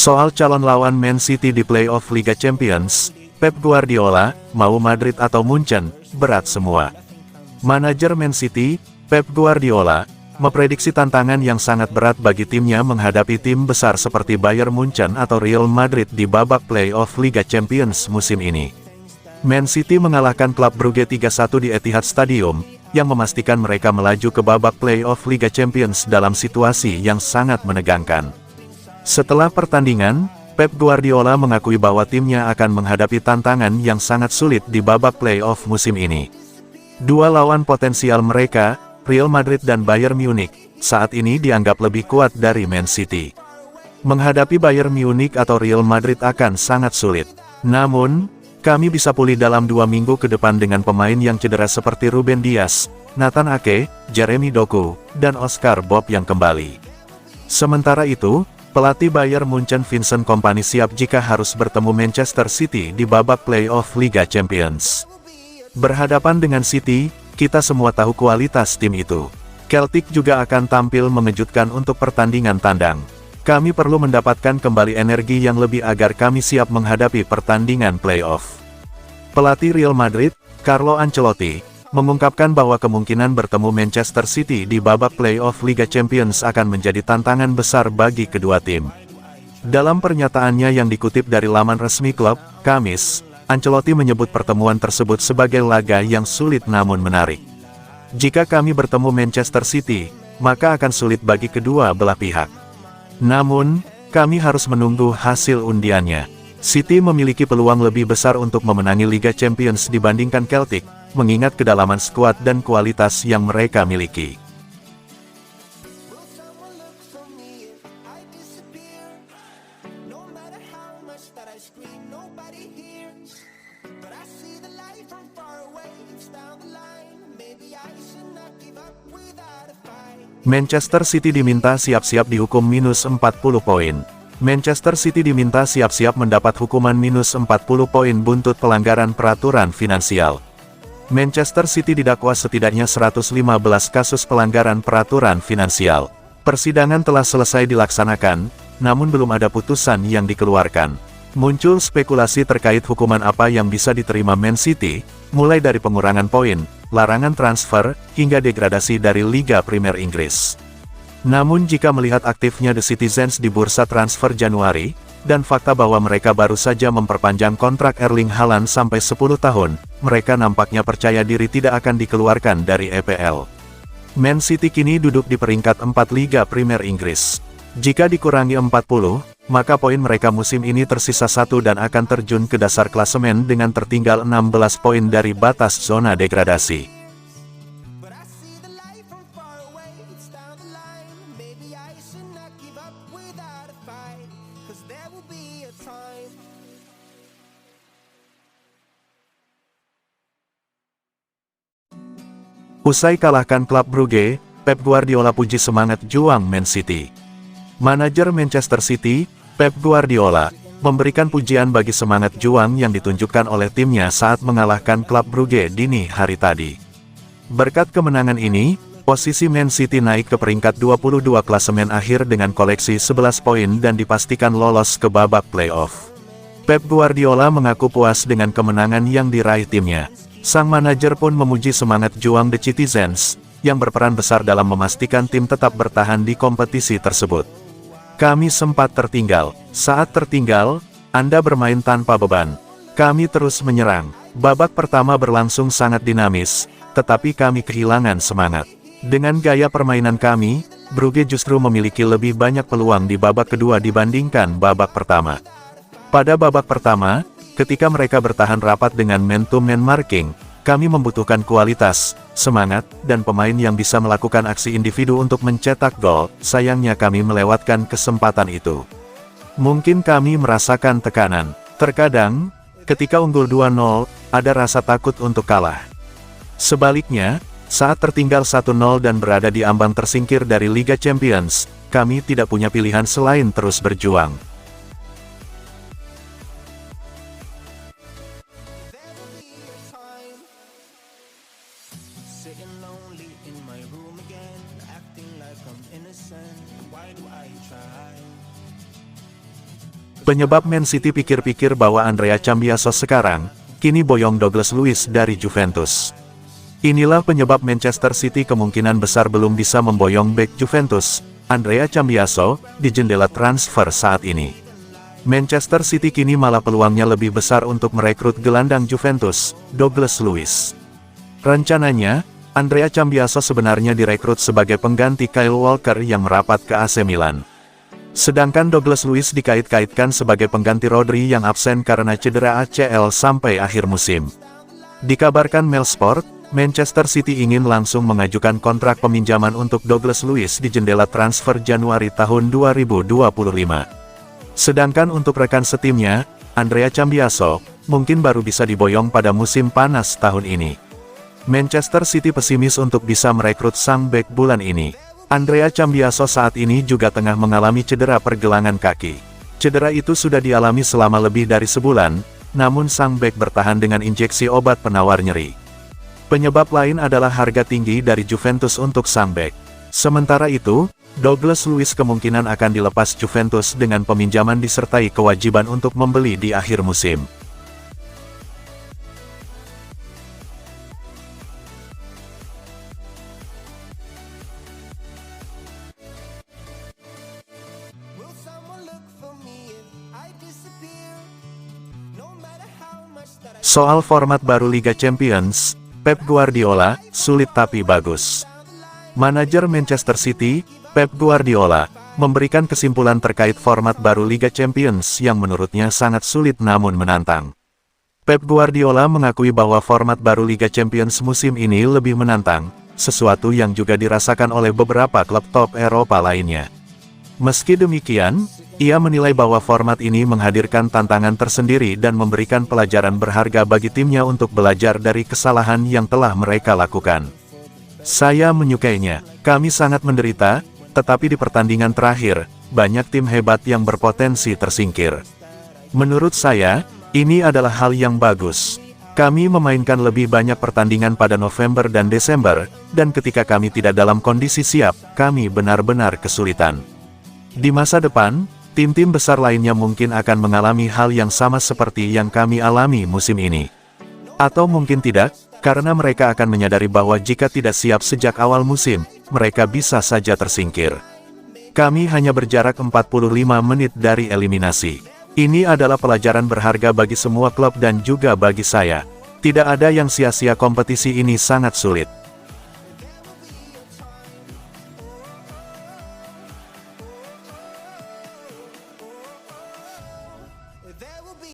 Soal calon lawan Man City di playoff Liga Champions, Pep Guardiola, mau Madrid atau Munchen, berat semua. Manajer Man City, Pep Guardiola, memprediksi tantangan yang sangat berat bagi timnya menghadapi tim besar seperti Bayern Munchen atau Real Madrid di babak playoff Liga Champions musim ini. Man City mengalahkan klub Brugge 3-1 di Etihad Stadium, yang memastikan mereka melaju ke babak playoff Liga Champions dalam situasi yang sangat menegangkan. Setelah pertandingan, Pep Guardiola mengakui bahwa timnya akan menghadapi tantangan yang sangat sulit di babak playoff musim ini. Dua lawan potensial mereka, Real Madrid dan Bayern Munich, saat ini dianggap lebih kuat dari Man City. Menghadapi Bayern Munich atau Real Madrid akan sangat sulit. Namun, kami bisa pulih dalam 2 minggu ke depan dengan pemain yang cedera seperti Ruben Dias, Nathan Ake, Jeremy Doku, dan Oscar Bob yang kembali. Sementara itu, pelatih Bayern Munchen Vincent Kompany siap jika harus bertemu Manchester City di babak playoff Liga Champions. Berhadapan dengan City, kita semua tahu kualitas tim itu. Celtic juga akan tampil mengejutkan untuk pertandingan tandang. Kami perlu mendapatkan kembali energi yang lebih agar kami siap menghadapi pertandingan playoff. Pelatih Real Madrid, Carlo Ancelotti, mengungkapkan bahwa kemungkinan bertemu Manchester City di babak playoff Liga Champions akan menjadi tantangan besar bagi kedua tim. Dalam pernyataannya yang dikutip dari laman resmi klub, Kamis, Ancelotti menyebut pertemuan tersebut sebagai laga yang sulit namun menarik. Jika kami bertemu Manchester City, maka akan sulit bagi kedua belah pihak. Namun, kami harus menunggu hasil undiannya. City memiliki peluang lebih besar untuk memenangi Liga Champions dibandingkan Celtic, mengingat kedalaman skuad dan kualitas yang mereka miliki. Manchester City diminta siap-siap dihukum minus 40 poin. Manchester City diminta siap-siap mendapat hukuman minus 40 poin buntut pelanggaran peraturan finansial. Manchester City didakwa setidaknya 115 kasus pelanggaran peraturan finansial. Persidangan telah selesai dilaksanakan, namun belum ada putusan yang dikeluarkan. Muncul spekulasi terkait hukuman apa yang bisa diterima Man City, mulai dari pengurangan poin, larangan transfer, hingga degradasi dari Liga Premier Inggris. Namun jika melihat aktifnya The Citizens di bursa transfer Januari, dan fakta bahwa mereka baru saja memperpanjang kontrak Erling Haaland sampai 10 tahun, mereka nampaknya percaya diri tidak akan dikeluarkan dari EPL. Man City kini duduk di peringkat 4 Liga Premier Inggris. Jika dikurangi 40, maka poin mereka musim ini tersisa 1 dan akan terjun ke dasar klasemen dengan tertinggal 16 poin dari batas zona degradasi. Usai kalahkan klub Brugge, Pep Guardiola puji semangat juang Man City. Manajer Manchester City, Pep Guardiola, memberikan pujian bagi semangat juang yang ditunjukkan oleh timnya saat mengalahkan klub Brugge dini hari tadi. Berkat kemenangan ini, posisi Man City naik ke peringkat 22 klasemen akhir dengan koleksi 11 poin dan dipastikan lolos ke babak playoff. Pep Guardiola mengaku puas dengan kemenangan yang diraih timnya. Sang manajer pun memuji semangat juang The Citizens, yang berperan besar dalam memastikan tim tetap bertahan di kompetisi tersebut. Kami sempat tertinggal. Saat tertinggal, Anda bermain tanpa beban. Kami terus menyerang. Babak pertama berlangsung sangat dinamis, tetapi kami kehilangan semangat. Dengan gaya permainan kami, Brugge justru memiliki lebih banyak peluang di babak kedua dibandingkan babak pertama. Pada babak pertama, ketika mereka bertahan rapat dengan man-to-man marking, kami membutuhkan kualitas, semangat, dan pemain yang bisa melakukan aksi individu untuk mencetak gol. Sayangnya kami melewatkan kesempatan itu. Mungkin kami merasakan tekanan. Terkadang, ketika unggul 2-0, ada rasa takut untuk kalah. Sebaliknya, saat tertinggal 1-0 dan berada di ambang tersingkir dari Liga Champions, kami tidak punya pilihan selain terus berjuang. Sitting lonely in my room again, acting like I'm innocent. Why do I try? Penyebab Man City pikir-pikir bahwa Andrea Cambiaso sekarang, kini boyong Douglas Luiz dari Juventus. Inilah penyebab Manchester City kemungkinan besar belum bisa memboyong bek Juventus, Andrea Cambiaso, di jendela transfer saat ini. Manchester City kini malah peluangnya lebih besar untuk merekrut gelandang Juventus, Douglas Luiz. Rencananya, Andrea Cambiaso sebenarnya direkrut sebagai pengganti Kyle Walker yang merapat ke AC Milan. Sedangkan Douglas Luiz dikait-kaitkan sebagai pengganti Rodri yang absen karena cedera ACL sampai akhir musim. Dikabarkan Mail Sport, Manchester City ingin langsung mengajukan kontrak peminjaman untuk Douglas Luiz di jendela transfer Januari tahun 2025. Sedangkan untuk rekan setimnya, Andrea Cambiaso, mungkin baru bisa diboyong pada musim panas tahun ini. Manchester City pesimis untuk bisa merekrut sang bek bulan ini. Andrea Cambiaso saat ini juga tengah mengalami cedera pergelangan kaki. Cedera itu sudah dialami selama lebih dari sebulan, namun sang bek bertahan dengan injeksi obat penawar nyeri. Penyebab lain adalah harga tinggi dari Juventus untuk sang bek. Sementara itu, Douglas Luiz kemungkinan akan dilepas Juventus dengan peminjaman disertai kewajiban untuk membeli di akhir musim. Will someone look for me if I disappear? No matter how much that I Soal format baru Liga Champions, Pep Guardiola, sulit tapi bagus. Manajer Manchester City, Pep Guardiola, memberikan kesimpulan terkait format baru Liga Champions yang menurutnya sangat sulit namun menantang. Pep Guardiola mengakui bahwa format baru Liga Champions musim ini lebih menantang, sesuatu yang juga dirasakan oleh beberapa klub top Eropa lainnya. Meski demikian, ia menilai bahwa format ini menghadirkan tantangan tersendiri dan memberikan pelajaran berharga bagi timnya untuk belajar dari kesalahan yang telah mereka lakukan. Saya menyukainya, kami sangat menderita, tetapi di pertandingan terakhir, banyak tim hebat yang berpotensi tersingkir. Menurut saya, ini adalah hal yang bagus. Kami memainkan lebih banyak pertandingan pada November dan Desember, dan ketika kami tidak dalam kondisi siap, kami benar-benar kesulitan. Di masa depan, tim-tim besar lainnya mungkin akan mengalami hal yang sama seperti yang kami alami musim ini. Atau mungkin tidak, karena mereka akan menyadari bahwa jika tidak siap sejak awal musim, mereka bisa saja tersingkir. Kami hanya berjarak 45 menit dari eliminasi. Ini adalah pelajaran berharga bagi semua klub dan juga bagi saya. Tidak ada yang sia-sia, kompetisi ini sangat sulit.